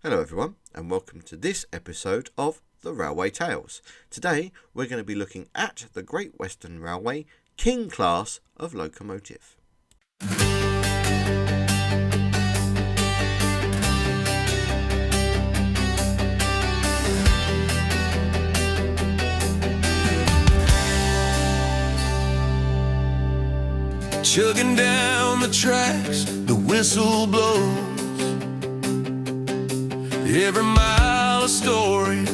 Hello everyone and welcome to this episode of The Railway Tales. Today we're going to be looking at the Great Western Railway King class of locomotive. Chugging down the tracks, the whistle blows. Every mile a story,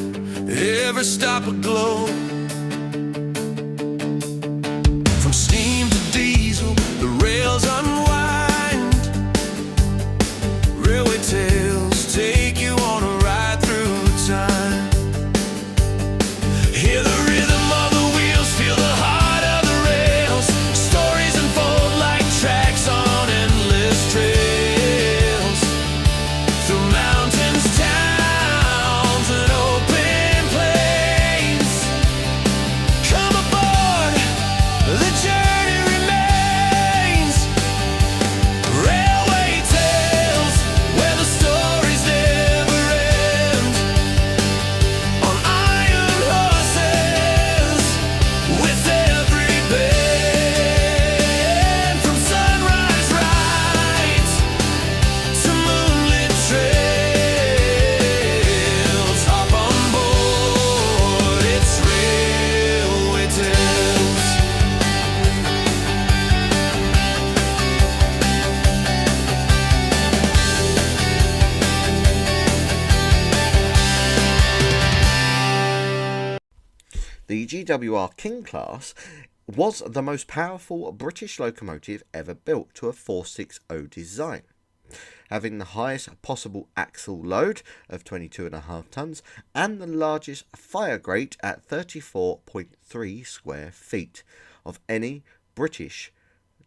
every stop a glow. From steam to diesel, the rails unwind. Railway tales take you on a ride through time. Hear the rhythm of the wheels, feel the heart of the rails. Stories unfold like tracks on endless trails. Through mountains, towns, and open plains. Come aboard, the journey remains. Railway tales, where the stories never end. On iron horses, with every bend. From sunrise rides to moonlit trails, hop on board, it's Railway Tales. The GWR King class was the most powerful British locomotive ever built to a 460 design, having the highest possible axle load of 22.5 tonnes and the largest fire grate at 34.3 square feet of any British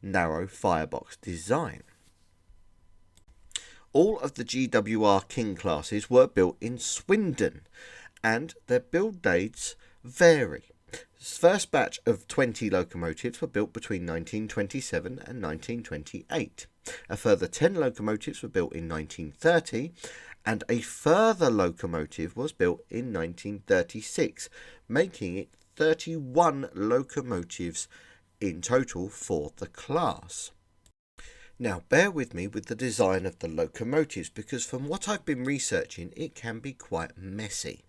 narrow firebox design. All of the GWR King classes were built in Swindon and their build dates vary. The first batch of 20 locomotives were built between 1927 and 1928. A further 10 locomotives were built in 1930 and a further locomotive was built in 1936, making it 31 locomotives in total for the class. Now bear with me with the design of the locomotives because from what I've been researching it can be quite messy.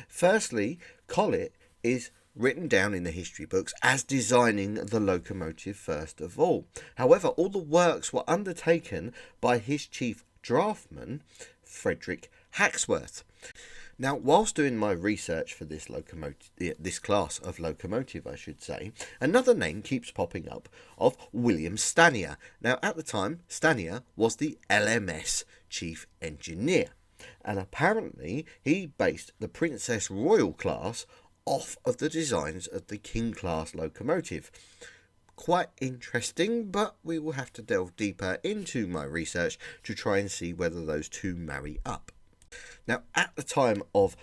Firstly, Collett is written down in the history books as designing the locomotive first of all. However, all the works were undertaken by his chief draftsman, Frederick Haxworth. Now, whilst doing my research for this class of locomotive, I should say, another name keeps popping up of William Stanier. Now, at the time, Stanier was the LMS chief engineer. And apparently he based the Princess Royal class off of the designs of the King class locomotive. Quite interesting, but we will have to delve deeper into my research to try and see whether those two marry up. Now, at the time of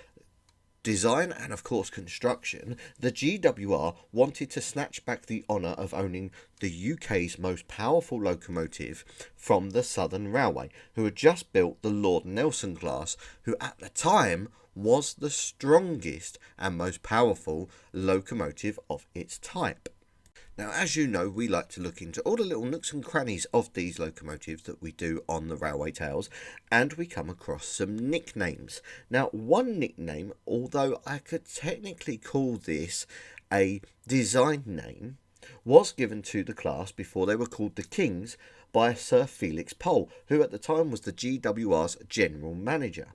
design and of course construction, the GWR wanted to snatch back the honour of owning the UK's most powerful locomotive from the Southern Railway, who had just built the Lord Nelson class, who at the time was the strongest and most powerful locomotive of its type. Now, as you know, we like to look into all the little nooks and crannies of these locomotives that we do on the Railway Tales, and we come across some nicknames. Now, one nickname, although I could technically call this a design name, was given to the class before they were called the Kings by Sir Felix Pole, who at the time was the GWR's general manager.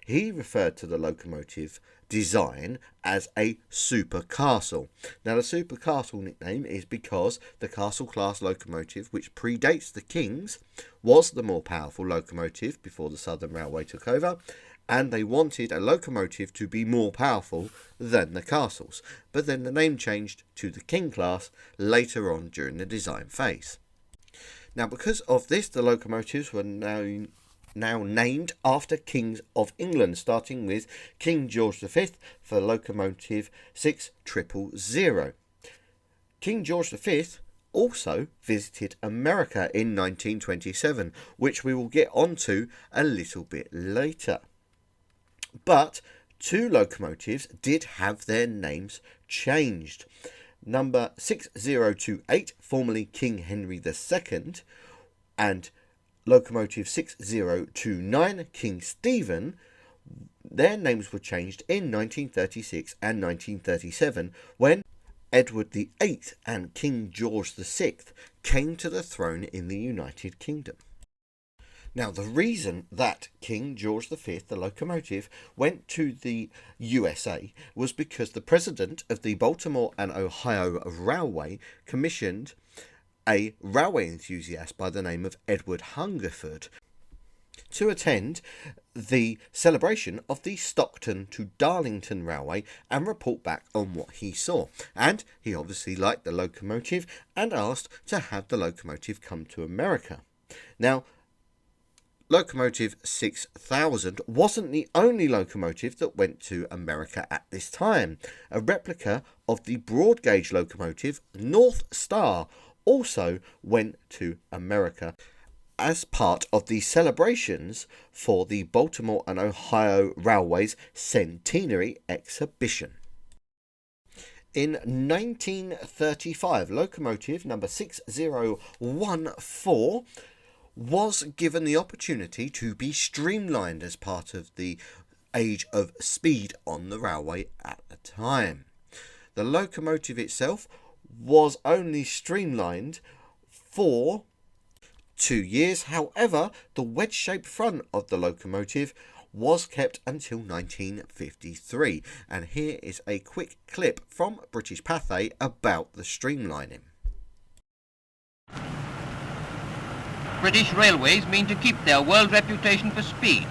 He referred to the locomotive design as a super castle. Now, the super castle nickname is because the castle class locomotive, which predates the Kings, was the more powerful locomotive before the Southern Railway took over, and they wanted a locomotive to be more powerful than the castles. But then the name changed to the King class later on during the design phase. Now, because of this, the locomotives were now named after kings of England, starting with King George V for locomotive 6000. King George V also visited America in 1927, which we will get onto a little bit later. But two locomotives did have their names changed. Number 6028, formerly King Henry II, and Locomotive 6029, King Stephen, their names were changed in 1936 and 1937 when Edward VIII and King George VI came to the throne in the United Kingdom. Now, the reason that King George V, the locomotive, went to the USA was because the president of the Baltimore and Ohio Railway commissioned a railway enthusiast by the name of Edward Hungerford to attend the celebration of the Stockton to Darlington Railway and report back on what he saw. And he obviously liked the locomotive and asked to have the locomotive come to America. Now, Locomotive 6000 wasn't the only locomotive that went to America at this time. A replica of the broad gauge locomotive North Star also went to America as part of the celebrations for the Baltimore and Ohio Railway's centenary exhibition. In 1935, locomotive number 6014 was given the opportunity to be streamlined as part of the age of speed on the railway at the time. The locomotive itself was only streamlined for 2 years. However, the wedge-shaped front of the locomotive was kept until 1953. And here is a quick clip from British Pathe about the streamlining. British railways mean to keep their world reputation for speed.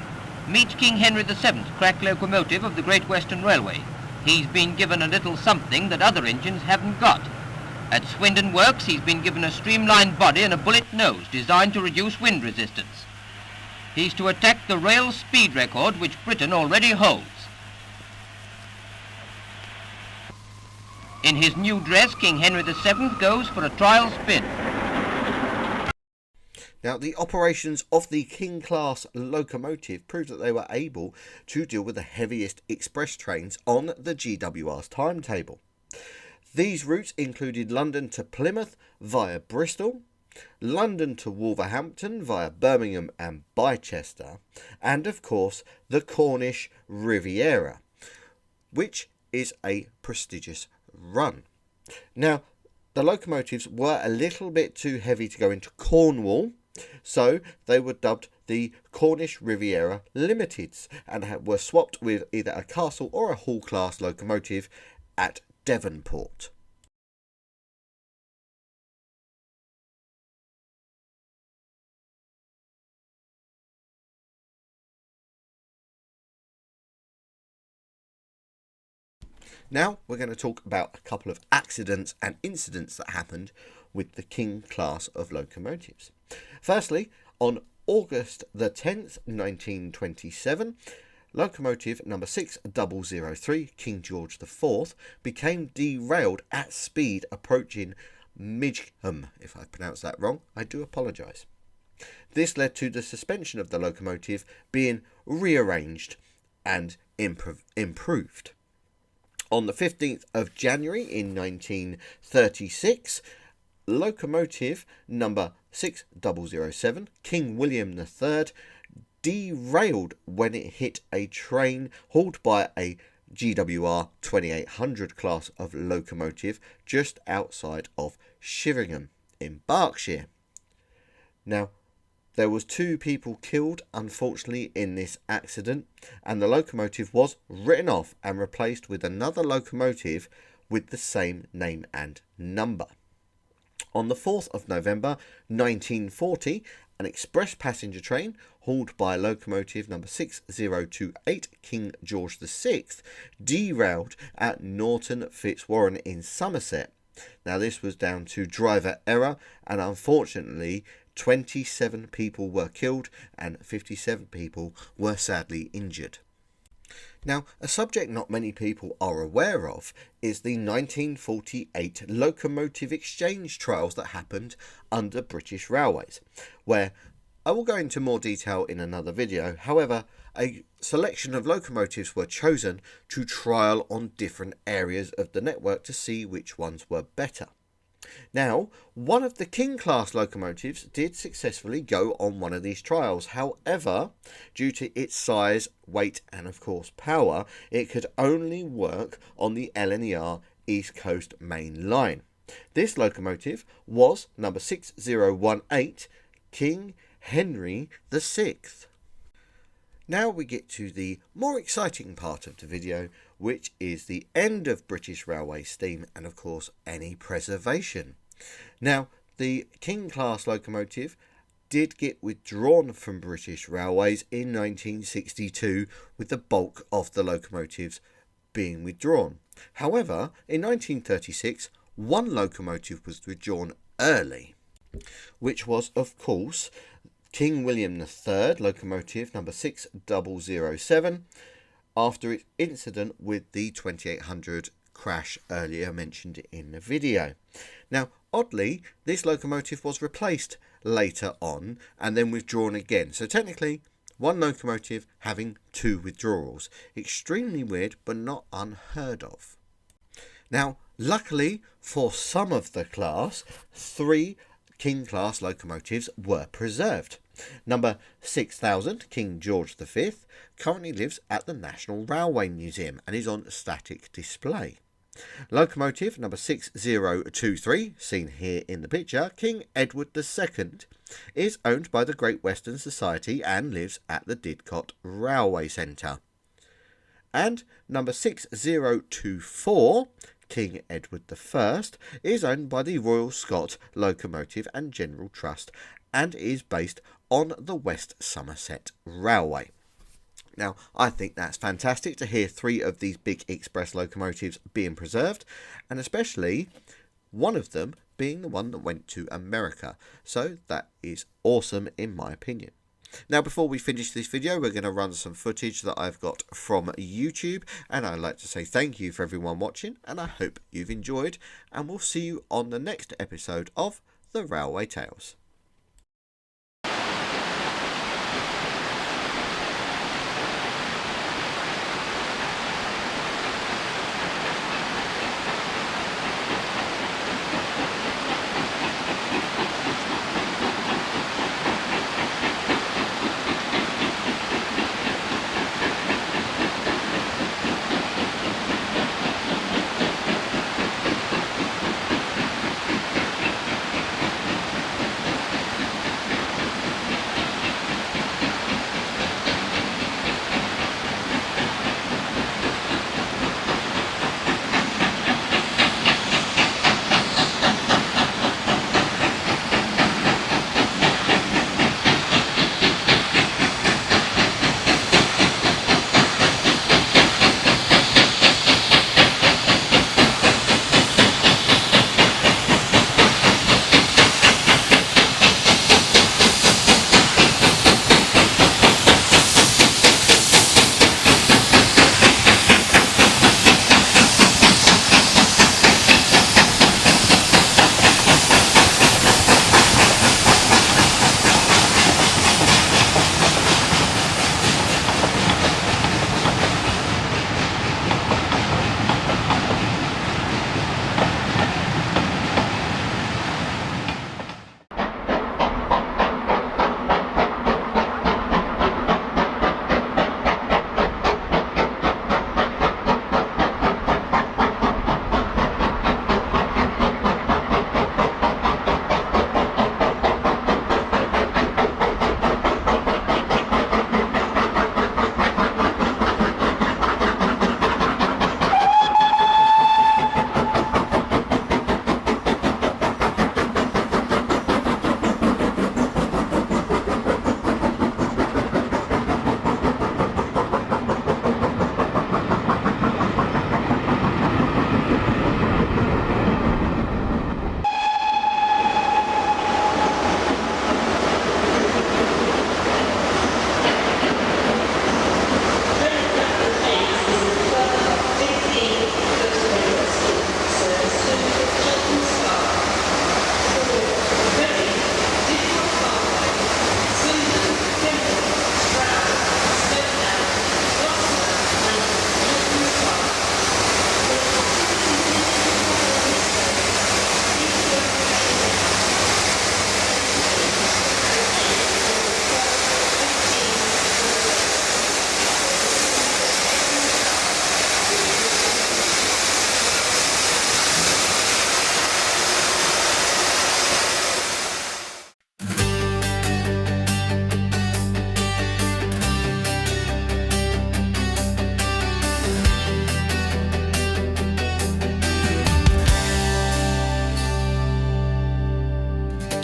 Meet King Henry VII, crack locomotive of the Great Western Railway. He's been given a little something that other engines haven't got. At Swindon Works, he's been given a streamlined body and a bullet nose designed to reduce wind resistance. He's to attack the rail speed record which Britain already holds. In his new dress, King Henry VII goes for a trial spin. Now, the operations of the King-class locomotive proved that they were able to deal with the heaviest express trains on the GWR's timetable. These routes included London to Plymouth via Bristol, London to Wolverhampton via Birmingham and Bicester, and of course the Cornish Riviera, which is a prestigious run. Now, the locomotives were a little bit too heavy to go into Cornwall, so they were dubbed the Cornish Riviera Limiteds and were swapped with either a Castle or a Hall class locomotive at Devonport. Now we're going to talk about a couple of accidents and incidents that happened with the King class of locomotives. Firstly, on August the 10th, 1927, locomotive number 6003, King George IV, became derailed at speed approaching Midgham. If I pronounced that wrong, I do apologise. This led to the suspension of the locomotive being rearranged and improved. On the 15th of January in 1936, locomotive number 6007, King William III, derailed when it hit a train hauled by a GWR 2800 class of locomotive just outside of Sheringham in Berkshire. Now, there was 2 people killed, unfortunately, in this accident, and the locomotive was written off and replaced with another locomotive with the same name and number. On the 4th of November 1940, an express passenger train hauled by locomotive number 6028, King George VI, derailed at Norton Fitzwarren in Somerset. Now, this was down to driver error, and unfortunately 27 people were killed and 57 people were sadly injured. Now, a subject not many people are aware of is the 1948 locomotive exchange trials that happened under British Railways, where I will go into more detail in another video. However, a selection of locomotives were chosen to trial on different areas of the network to see which ones were better. Now, one of the King class locomotives did successfully go on one of these trials. However, due to its size, weight and of course power, it could only work on the LNER East Coast Main Line. This locomotive was number 6018 King Henry VI. Now we get to the more exciting part of the video, which is the end of British Railway steam and of course any preservation. Now, the King class locomotive did get withdrawn from British Railways in 1962, with the bulk of the locomotives being withdrawn. However, in 1936, one locomotive was withdrawn early, which was of course King William III locomotive number 6007, after its incident with the 2800 crash earlier mentioned in the video. Now, oddly, this locomotive was replaced later on and then withdrawn again. So technically, one locomotive having two withdrawals. Extremely weird, but not unheard of. Now, luckily for some of the class, 3 King class locomotives were preserved. Number 6000 King George V currently lives at the National Railway Museum and is on static display. Locomotive number 6023, seen here in the picture, King Edward II, is owned by the Great Western Society and lives at the Didcot Railway Centre. And number 6024, King Edward I, is owned by the Royal Scot Locomotive and General Trust and is based on the West Somerset Railway. Now, I think that's fantastic to hear 3 of these big express locomotives being preserved, and especially one of them being the one that went to America. So that is awesome in my opinion. Now, before we finish this video, we're going to run some footage that I've got from YouTube, and I'd like to say thank you for everyone watching, and I hope you've enjoyed, and we'll see you on the next episode of The Railway Tales.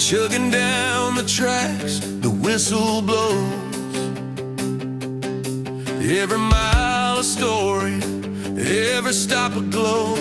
chugging down the tracks, the whistle blows. Every mile a story, every stop a glow.